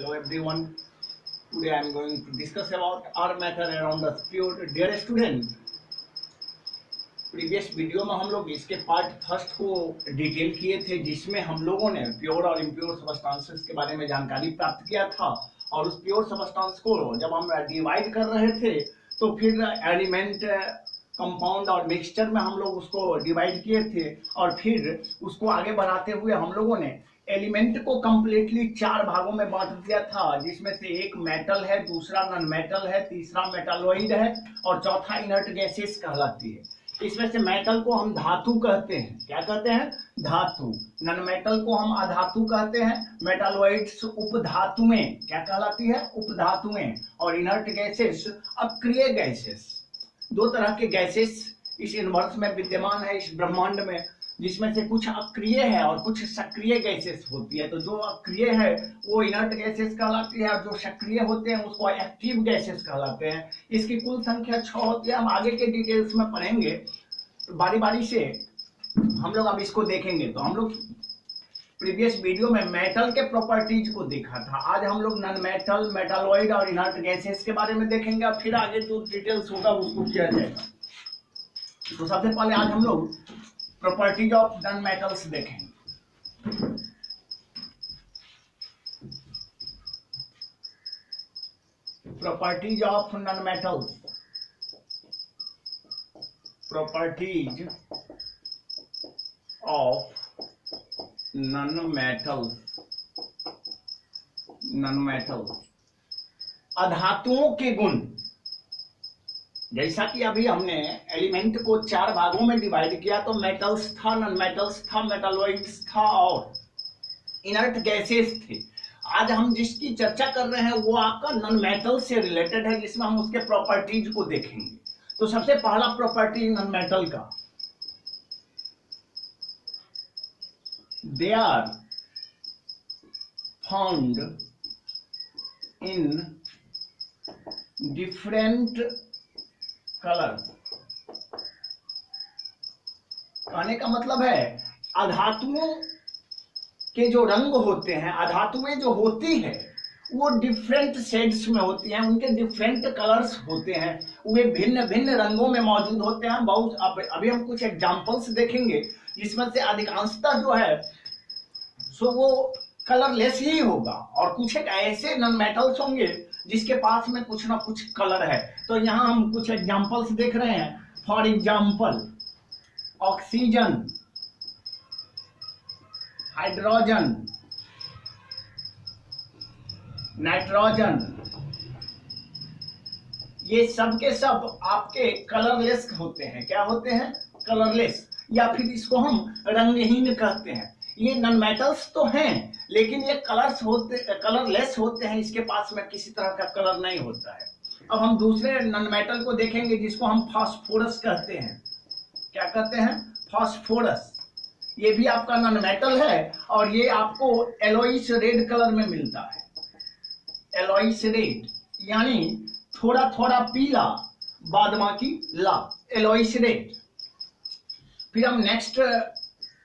Hello everyone. Today I am going to discuss about our method around the pure. Dear student, previous video में हम लोग इसके part first को detail किए थे, जिसमें हम लोगों ने प्योर और इम्प्योर सबस्टांसेस के बारे में जानकारी प्राप्त किया था। और उस प्योर सबस्टांस को जब हम डिवाइड कर रहे थे तो फिर एलिमेंट, कंपाउंड और मिक्सचर में हम लोग उसको डिवाइड किए थे। और फिर उसको आगे बढ़ाते हुए हम लोगों ने एलिमेंट को कंप्लीटली 4 भागों में बांट दिया था, जिसमें से एक मेटल है, दूसरा नॉन मेटल है, तीसरा मेटालॉइड है और चौथा इनर्ट गैसेस कहलाती है। इसमें से मेटल को हम धातु कहते हैं। क्या कहते हैं? धातु। नॉन मेटल को हम अधातु कहते हैं। मेटालॉइड्स उपधातुएं क्या कहलाती है? उपधातुएं। और इनर्ट गैसेस अक्रिय गैसेस। 2 तरह के गैसेस इस यूनिवर्स में विद्यमान है, इस ब्रह्मांड में, जिसमें से कुछ अक्रिय है और कुछ सक्रिय गैसेस होती है। तो जो अक्रिय है वो इनर्ट गैसेस कहलाती है और जो सक्रिय होते हैं उसको एक्टिव गैसेस कहलाते हैं। इसकी कुल संख्या 6 होती है। हम आगे के डिटेल्स में पढ़ेंगे, बारी बारी से हम लोग अब इसको देखेंगे। तो हम लोग प्रीवियस वीडियो में मेटल के प्रॉपर्टीज को देखा था। आज हम लोग नॉन मेटल, मेटालॉइड और इनर्ट गैसेस के बारे में देखेंगे। अब फिर आगे जो डिटेल्स होगा उसको किया जाएगा। तो सबसे पहले आज हम लोग प्रॉपर्टीज ऑफ नॉन मेटल्स देखेंगे। Properties of non metals. Properties of non metals. Non metals, अधातुओं के गुण। जैसा कि अभी हमने एलिमेंट को 4 भागों में डिवाइड किया, तो मेटल्स था, नॉन मेटल्स था, मेटालॉइड्स था और इनर्ट गैसेस थे। आज हम जिसकी चर्चा कर रहे हैं वो आपका नॉन मेटल से रिलेटेड है, जिसमें हम उसके प्रॉपर्टीज को देखेंगे। तो सबसे पहला प्रॉपर्टी नॉन मेटल का, they are found in different colour. कहने का मतलब है अधातुओं के जो रंग होते हैं, अधातुएं जो होती है वो डिफरेंट शेड्स में होती हैं, उनके डिफरेंट कलर्स होते हैं, वे भिन्न भिन्न रंगों में मौजूद होते हैं। बहुत अभी हम कुछ एग्जांपल्स देखेंगे, जिसमें से अधिकांशतः जो है सो वो कलरलेस ही होगा और कुछ एक ऐसे नॉन मेटल्स होंगे जिसके पास में कुछ ना कुछ कलर है। तो यहाँ हम कुछ एग्जांपल्स देख रहे हैं। For example, oxygen, hydrogen, nitrogen, ये सब के सब आपके कलरलेस होते हैं। क्या होते हैं? कलरलेस, या फिर इसको हम रंगहीन कहते हैं। ये नॉन मेटल्स तो हैं, लेकिन ये कलरलेस होते हैं, इसके पास में किसी तरह का कलर नहीं होता है। अब हम दूसरे नॉन मेटल को देखेंगे, जिसको हम फास्फोरस कहते हैं। क्या कहते हैं? फास्फोरस। ये भी आपका नॉन मेटल है और ये आपको एलोइस रेड कलर में मिलता है। एलोइस रेड यानी थोड़ा थोड़ा पीला, बाद बाकी लाल, एलोइस रेड। फिर हम नेक्स्ट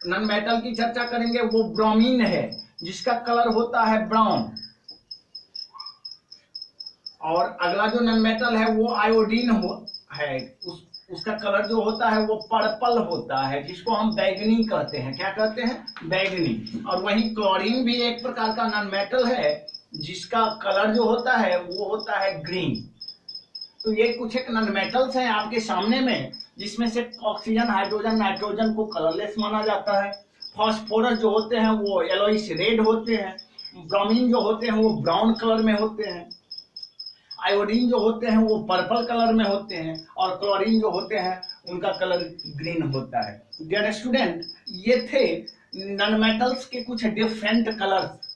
नॉन मेटल की चर्चा करेंगे, वो ब्रोमीन है, जिसका कलर होता है ब्राउन। और अगला जो नॉन मेटल है वो आयोडीन है, उसका कलर जो होता है वो पर्पल होता है, जिसको हम बैगनी कहते हैं। क्या कहते हैं? बैगनी। और वहीं क्लोरीन भी एक प्रकार का नॉन मेटल है, जिसका कलर जो होता है वो होता है ग्रीन। तो ये कुछ एक नॉन मेटल्स हैं आपके सामने में, जिसमें से ऑक्सीजन, हाइड्रोजन, नाइट्रोजन को कलरलेस माना जाता है। फास्फोरस जो होते हैं वो येलोइश रेड होते हैं। ब्रोमीन जो होते हैं वो ब्राउन कलर में होते हैं। आयोडीन जो होते हैं वो पर्पल कलर में होते हैं और क्लोरीन जो होते हैं उनका कलर ग्रीन होता है। डियर स्टूडेंट, ये थे नॉन मेटल्स के कुछ डिफरेंट कलर्स।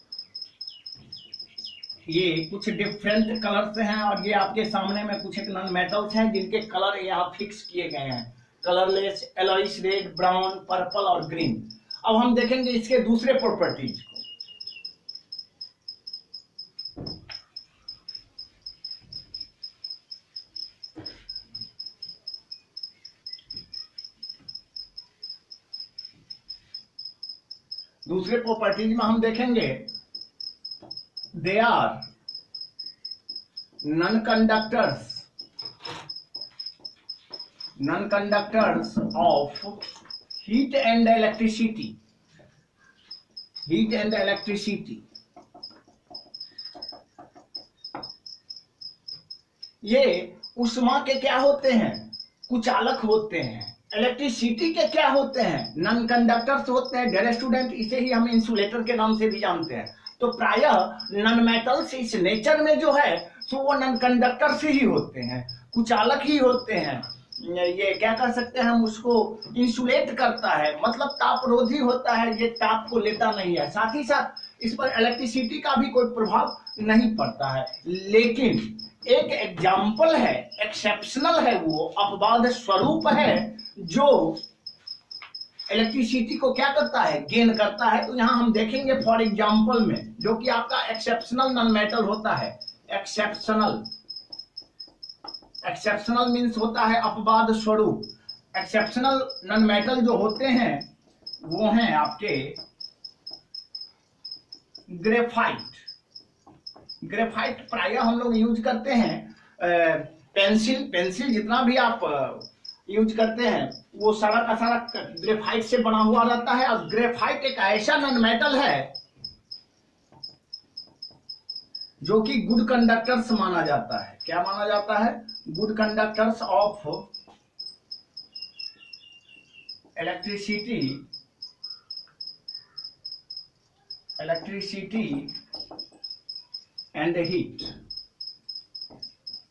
ये कुछ डिफरेंट कलर्स हैं और ये आपके सामने में कुछ एक नॉन मेटल्स हैं जिनके कलर यहाँ फिक्स किए गए हैं। कलरलेस, एलोइस रेड, ब्राउन, पर्पल और ग्रीन। अब हम देखेंगे इसके दूसरे प्रॉपर्टीज को। दूसरे प्रॉपर्टीज में हम देखेंगे they are non-conductors of heat and electricity. ये उष्मा के क्या होते हैं? कुचालक होते हैं। इलेक्ट्रिसिटी के क्या होते हैं? नॉन कंडक्टर्स होते हैं। डियर स्टूडेंट, इसे ही हम इंसुलेटर के नाम से भी जानते हैं। तो प्रायः नॉन मेटल्स इस नेचर में जो है सो वो नॉन कंडक्टर्स ही होते हैं, कुचालक ही होते हैं। ये क्या कर सकते हैं हम उसको? इंसुलेट करता है, मतलब तापरोधी होता है, ये ताप को लेता नहीं है। साथ ही साथ इस पर इलेक्ट्रिसिटी का भी कोई प्रभाव नहीं पड़ता है। लेकिन एक एग्जाम्पल है, एक्सेप्शनल है, वो अपवाद स्वरूप है जो इलेक्ट्रिसिटी को क्या करता है? गेन करता है। तो यहां हम देखेंगे फॉर एग्जाम्पल में, जो कि आपका एक्सेप्शनल नॉन मेटल होता है। एक्सेप्शनल मीन्स होता है अपवाद स्वरूप। एक्सेप्शनल नॉन मेटल जो होते हैं वो हैं आपके ग्रेफाइट प्रायः हम लोग यूज करते हैं। पेंसिल जितना भी आप यूज करते हैं वो सारा का सारा ग्रेफाइट से बना हुआ रहता है। और ग्रेफाइट एक ऐसा नॉन मेटल है जो कि गुड कंडक्टर्स माना जाता है। क्या माना जाता है? Good conductors of electricity and heat.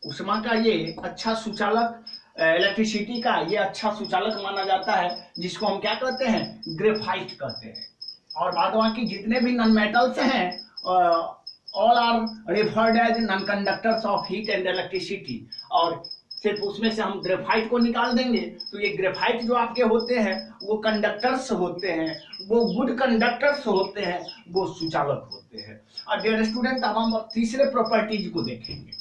उष्मा का ये अच्छा सुचालक, इलेक्ट्रिसिटी का ये अच्छा सुचालक माना जाता है, जिसको हम क्या कहते हैं? ग्रेफाइट कहते हैं। और बाद बाकी जितने भी नॉन मेटल्स हैं all are referred as non conductors of heat and electricity. और सिर्फ उसमें से हम ग्रेफाइट को निकाल देंगे तो ये ग्रेफाइट जो आपके होते हैं वो कंडक्टर्स होते हैं, वो गुड कंडक्टर्स होते हैं, वो सुचालक होते हैं। और डियर स्टूडेंट, अब हम तीसरे प्रॉपर्टीज को देखेंगे।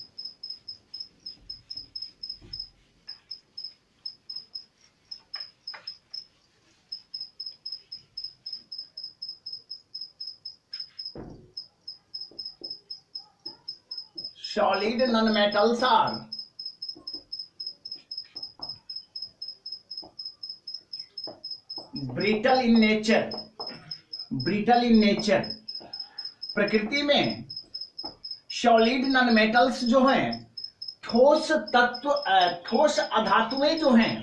Solid nonmetals are brittle in nature। प्रकृति में सॉलिड नॉनमेटल्स जो हैं, ठोस तत्व, ठोस अधातुएं जो हैं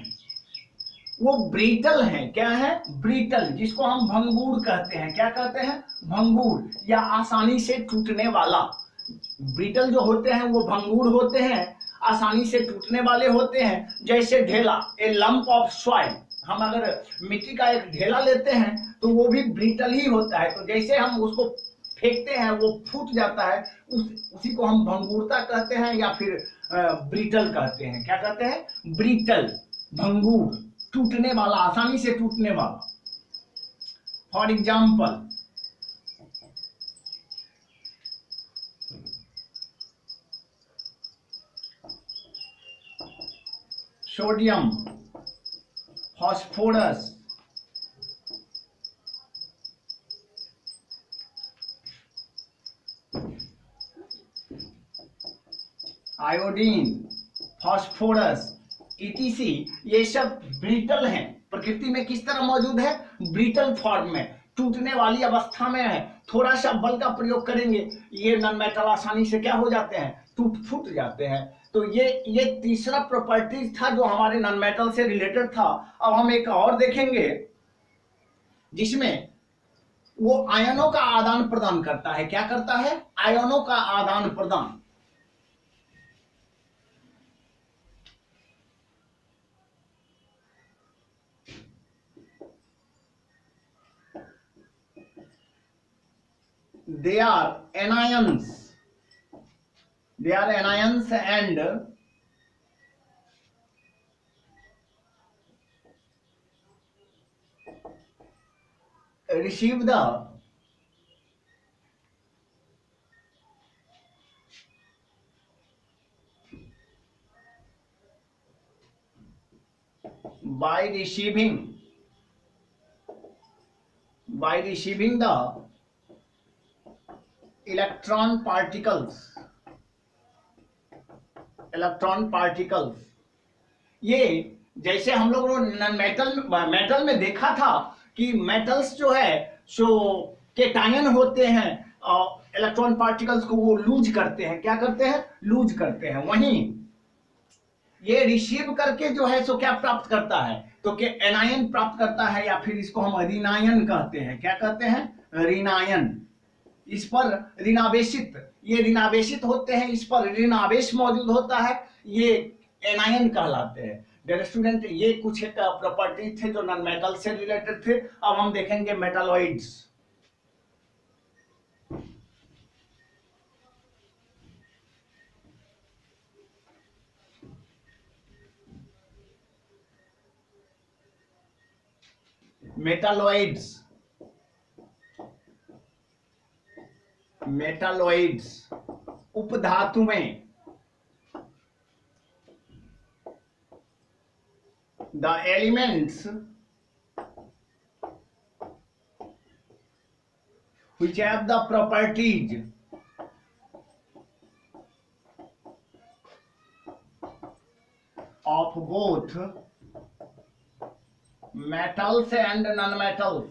वो ब्रिटल हैं। क्या है? ब्रिटल, जिसको हम भंगूर कहते हैं। क्या कहते हैं? भंगूर, या आसानी से टूटने वाला। ब्रिटल जो होते हैं वो भंगूर होते हैं, आसानी से टूटने वाले होते हैं। जैसे ढेला, ए लंप ऑफ सॉइल, हम अगर मिट्टी का एक ढेला लेते हैं तो वो भी ब्रिटल ही होता है। तो जैसे हम उसको फेंकते हैं वो फूट जाता है, उसी को हम भंगूरता कहते हैं या फिर ब्रिटल कहते हैं। क्या कहते हैं? ब्रिटल, भंगूर, टूटने वाला, आसानी से टूटने वाला। For example, sodium, phosphorus, iodine, phosphorus, etc, ये सब ब्रिटल हैं। प्रकृति में किस तरह मौजूद है? ब्रिटल फॉर्म में, टूटने वाली अवस्था में है। थोड़ा सा बल का प्रयोग करेंगे ये नॉन मेटल आसानी से क्या हो जाते हैं? टूट फूट जाते हैं। तो ये तीसरा प्रॉपर्टीज था जो हमारे नॉन मेटल से रिलेटेड था। अब हम एक और देखेंगे जिसमें वो आयनों का आदान प्रदान करता है। क्या करता है? आयनों का आदान प्रदान। They are anions and receive the by receiving the electron particles ये जैसे हम लोग मेटल में देखा था कि मेटल्स जो है सो केटायन होते हैं और इलेक्ट्रॉन पार्टिकल्स को वो लूज करते हैं, क्या करते हैं, लूज करते हैं। वहीं ये रिसीव करके जो है सो क्या प्राप्त करता है, तो कि एनायन प्राप्त करता है, या फिर इसको हम ऋणायन कहते हैं। क्या कहते हैं, ऋणायन। इस पर ऋणावेशित, ये ऋणावेशित होते हैं, इस पर ऋणावेश मौजूद होता है, ये एनायन कहलाते हैं। डियर स्टूडेंट, ये कुछ एक प्रॉपर्टी थे जो नॉन मेटल से रिलेटेड थे। अब हम देखेंगे मेटालॉइड्स। मेटालॉइड्स उपधातुएं, the elements which have the properties of both metals and non-metals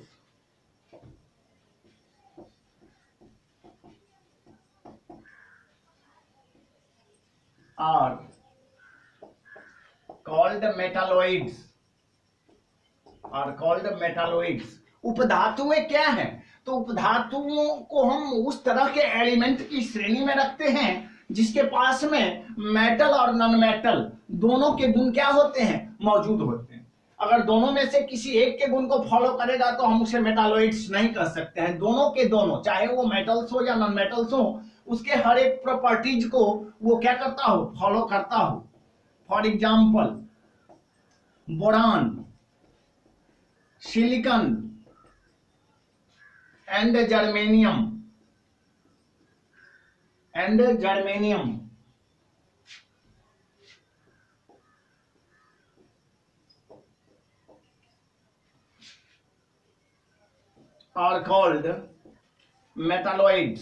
are called metalloids, उपधातुएं क्या हैं, तो उपधातुओं को हम उस तरह के एलिमेंट की श्रेणी में रखते हैं जिसके पास में मेटल और नॉन मेटल दोनों के गुण क्या होते हैं, मौजूद होते हैं। अगर दोनों में से किसी एक के गुण को फॉलो करेगा तो हम उसे मेटालॉइड्स नहीं कह सकते हैं। दोनों के दोनों, चाहे वो मेटल्स हो या नॉन मेटल्स हो, उसके हर एक प्रॉपर्टीज को वो क्या करता हो, फॉलो करता हो। For example boron, silicon and germanium are called metalloids।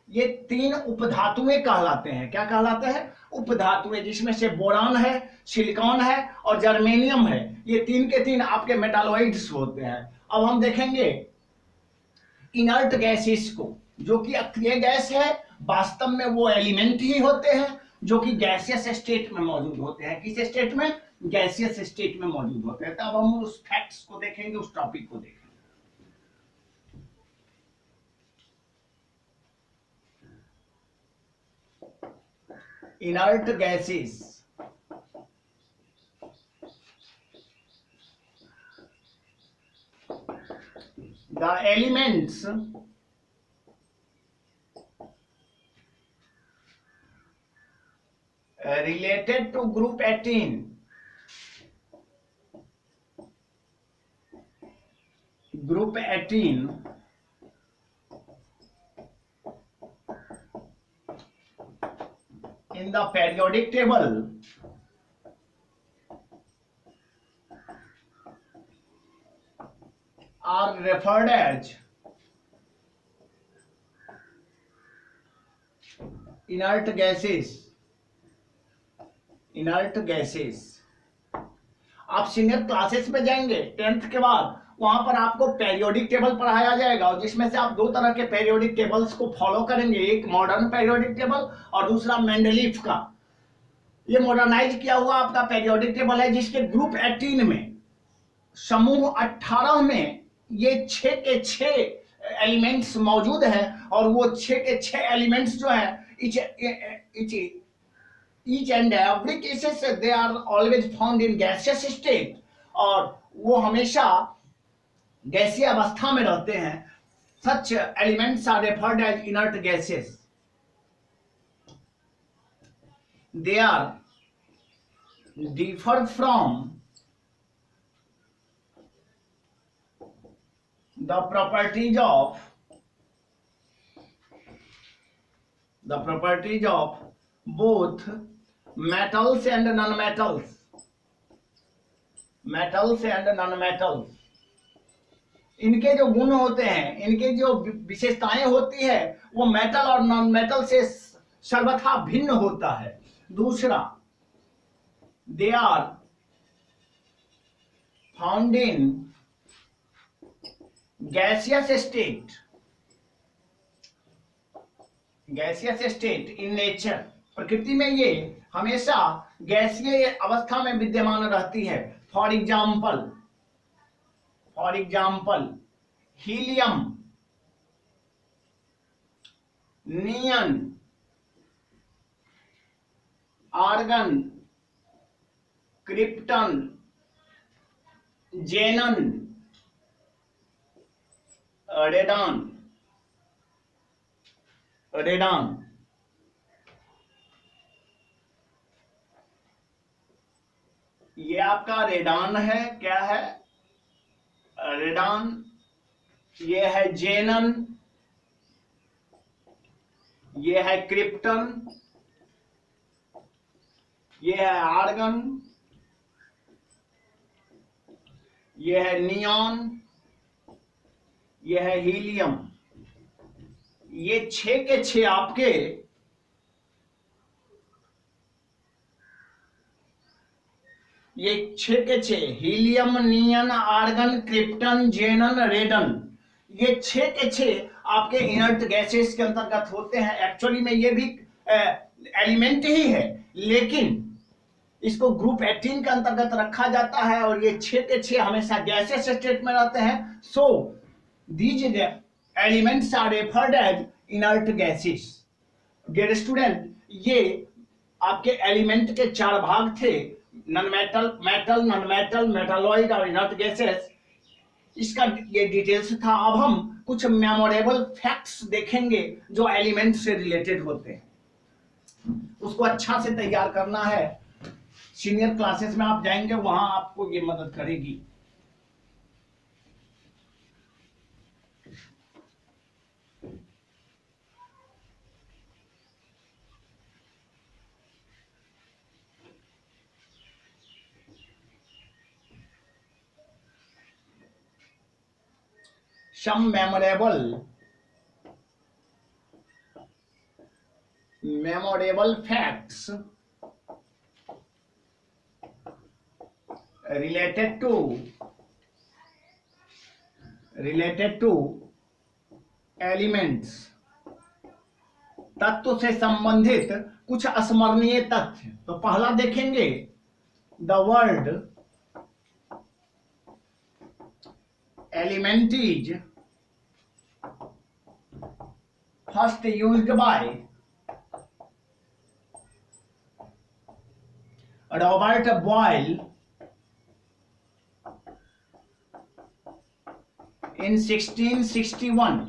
ये तीन उपधातुएं कहलाते हैं। क्या कहलाते हैं, उपधातुएं, जिसमें से बोरान है, सिलिकॉन है और जर्मेनियम है। ये तीन के तीन आपके मेटालॉइड्स होते हैं। अब हम देखेंगे इनर्ट गैसेस को, जो कि अक्रिय गैस है, वास्तव में वो एलिमेंट ही होते हैं जो कि गैसियस स्टेट में मौजूद होते हैं। किस स्टेट में, गैसियस स्टेट में मौजूद होते हैं। तब हम उस फैक्ट्स को देखेंगे, उस टॉपिक को देखेंगे। Inert gases, the elements related to group 18 in the periodic table are referred as inert gases। आप सीनियर क्लासेस में जाएंगे 10th के बाद, वहां पर आपको पेरियोडिक टेबल पढ़ाया जाएगा, और जिसमें से आप दो तरह के पेरियोडिक टेबल्स को फॉलो करेंगे। एक मॉडर्न पेरियोडिक टेबल और दूसरा मेंडलीफ का। ये मॉडर्नाइज किया हुआ आपका पेरियोडिक टेबल है, जिसके ग्रुप 18 में, समूह 18 में ये 6 के 6 एलिमेंट्स मौजूद हैं। और वो 6 के 6 एलिमेंट्स जो है, each and every cases they are always found in gaseous state, और वो हमेशा गैसीय अवस्था में रहते हैं। such elements are referred as inert gases। they are differ from the properties of both metals and non-metals इनके जो गुण होते हैं, इनके जो विशेषताएं होती है, वो मेटल और नॉन मेटल से सर्वथा भिन्न होता है। दूसरा, they are found in gaseous state, gaseous state in nature, प्रकृति में ये हमेशा गैसीय अवस्था में विद्यमान रहती है। For example helium, neon, argon, krypton, xenon, radon. ये आपका रेडान है, क्या है? रेडान। ये है जेनन, ये है क्रिप्टन, ये है आर्गन, ये है नियॉन, ये है हीलियम। ये 6 के 6 आपके ये 6 के 6 हीलियम, नियन, आर्गन, क्रिप्टन, जेनन, रेडन, ये 6 के 6 आपके इनर्ट गैसेस के अंतर्गत होते हैं। एक्चुअली में ये भी एलिमेंट ही है, लेकिन इसको ग्रुप 18 के अंतर्गत रखा जाता है और ये 6 के 6 हमेशा गैसेस स्टेट में रहते हैं। So these elements are referred as inert gases. Dear student, ये आपके एलिमेंट के 4 भाग थे, non metal, metal, non metal, metalloid और इनर्ट गैसेस। इसका ये डिटेल्स था। अब हम कुछ मेमोरेबल फैक्ट्स देखेंगे जो एलिमेंट से रिलेटेड होते हैं। उसको अच्छा से तैयार करना है। सीनियर क्लासेस में आप जाएंगे, वहां आपको ये मदद करेगी। Some memorable facts related to elements, तत्व से संबंधित कुछ स्मरणीय तथ्य। तो पहला देखेंगे, the word element is first used by Robert Boyle in 1661।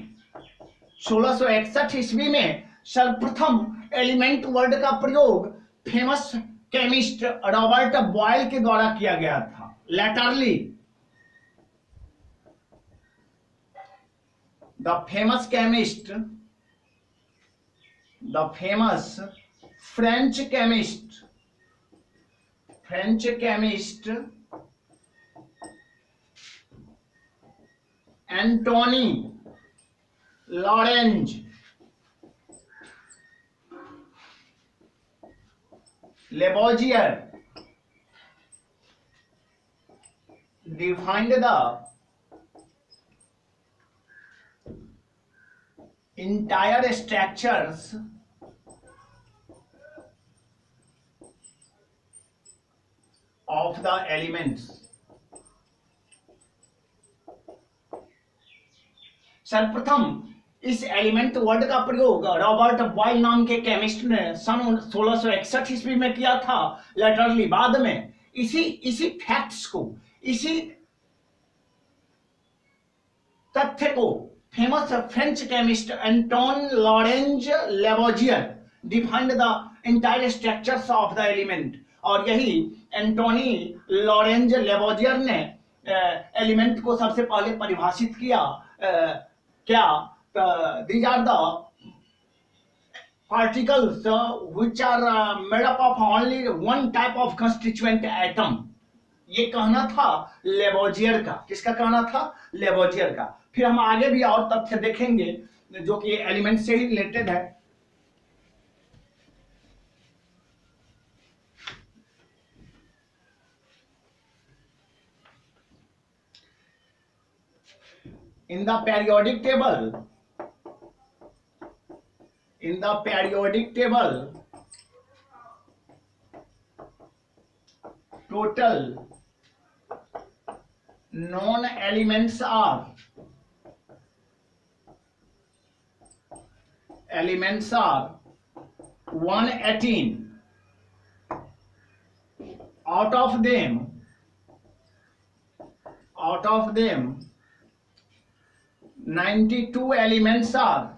1661 ईस्वी में सर्वप्रथम एलिमेंट वर्ड का प्रयोग फेमस केमिस्ट रॉबर्ट बॉयल के द्वारा किया गया था। Latterly the famous chemist, the famous French chemist Antoine Laurent Lavoisier defined the entire structures of the elements। सर्वप्रथम इस एलिमेंट वर्ड का प्रयोग रॉबर्ट बॉयल नाम के केमिस्ट ने सन 1661 ईस्वी में किया था। लेटरली बाद में इसी फैक्ट्स को, इसी तथ्य को famous French chemist Antoine Laurent Lavoisier defined the entire structures of the element. और यही एंटोनी लॉरेंज लेबोजियर ने एलिमेंट को सबसे पहले परिभाषित किया। क्या? these are the particles which are made up of only one type of constituent atom। ये कहना था लेबोजियर का। किसका कहना था? लेबोजियर का। फिर हम आगे भी और तथ्य देखेंगे जो कि एलिमेंट से ही रिलेटेड है। In the periodic table, total known elements are 118. Out of them 92 elements are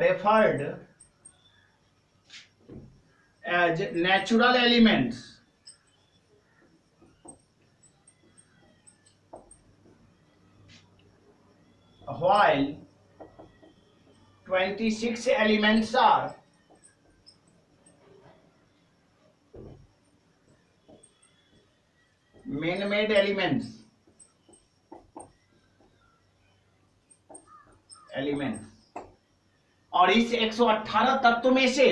referred as natural elements, while 26 elements are man-made elements. और इस 118 तत्व में से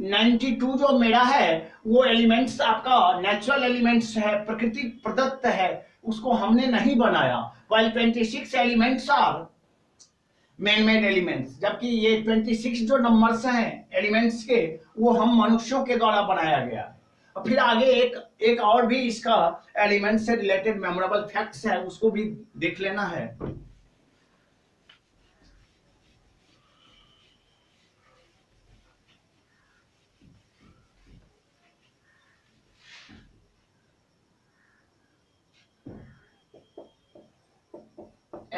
92 जो मेरा है वो एलिमेंट्स आपका नेचुरल एलिमेंट्स है, प्रकृति प्रदत्त है, उसको हमने नहीं बनाया। while 26 elements are man made elements, जबकि ये 26 जो नंबर्स हैं एलिमेंट्स के वो हम मनुष्यों के द्वारा बनाया गया। और फिर आगे एक और भी इसका एलिमेंट से रिलेटेड मेमोरेबल फैक्ट्स है, उसको भी देख लेना है।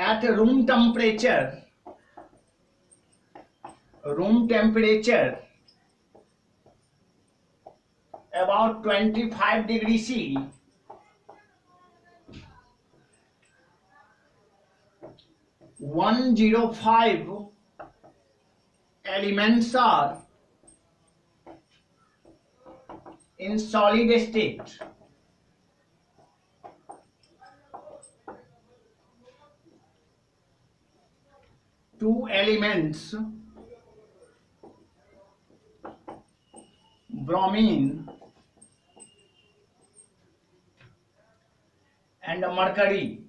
At room temperature about 25 degrees C, 105 elements are in solid state. Two elements, bromine and mercury,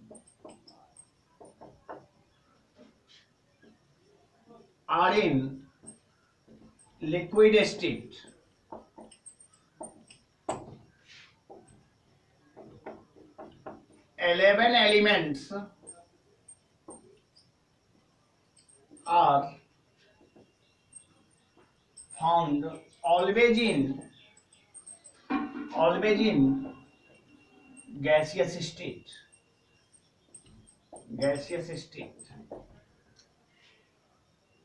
are in liquid state. Eleven elements are found always in gaseous state.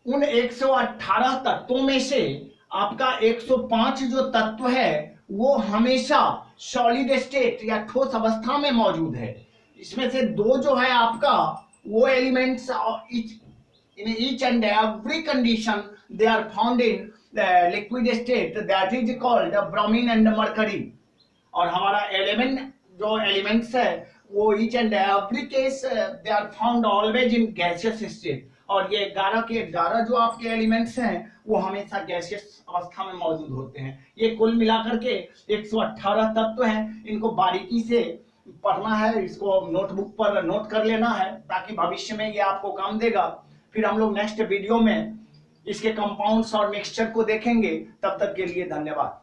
उन 118 तत्वों में से आपका 105 जो तत्व है वो हमेशा सॉलिड स्टेट या ठोस अवस्था में मौजूद है। इसमें से दो जो है आपका वो elements in each and every condition they are found in the liquid state, that is called bromine and mercury। और हमारा जो एलिमेंट्स है वो each and every case they are found always in gaseous state। और ये 11 के 11 जो आपके एलिमेंट्स हैं वो हमेशा गैसियस अवस्था में मौजूद होते हैं। ये कुल मिलाकर के 118 तत्व हैं। इनको बारीकी से पढ़ना है, इसको नोटबुक पर नोट कर लेना है ताकि भविष्य में ये आपको काम देगा। फिर हम लोग नेक्स्ट वीडियो में इसके कंपाउंड्स और मिक्सचर को देखेंगे। तब तक के लिए धन्यवाद।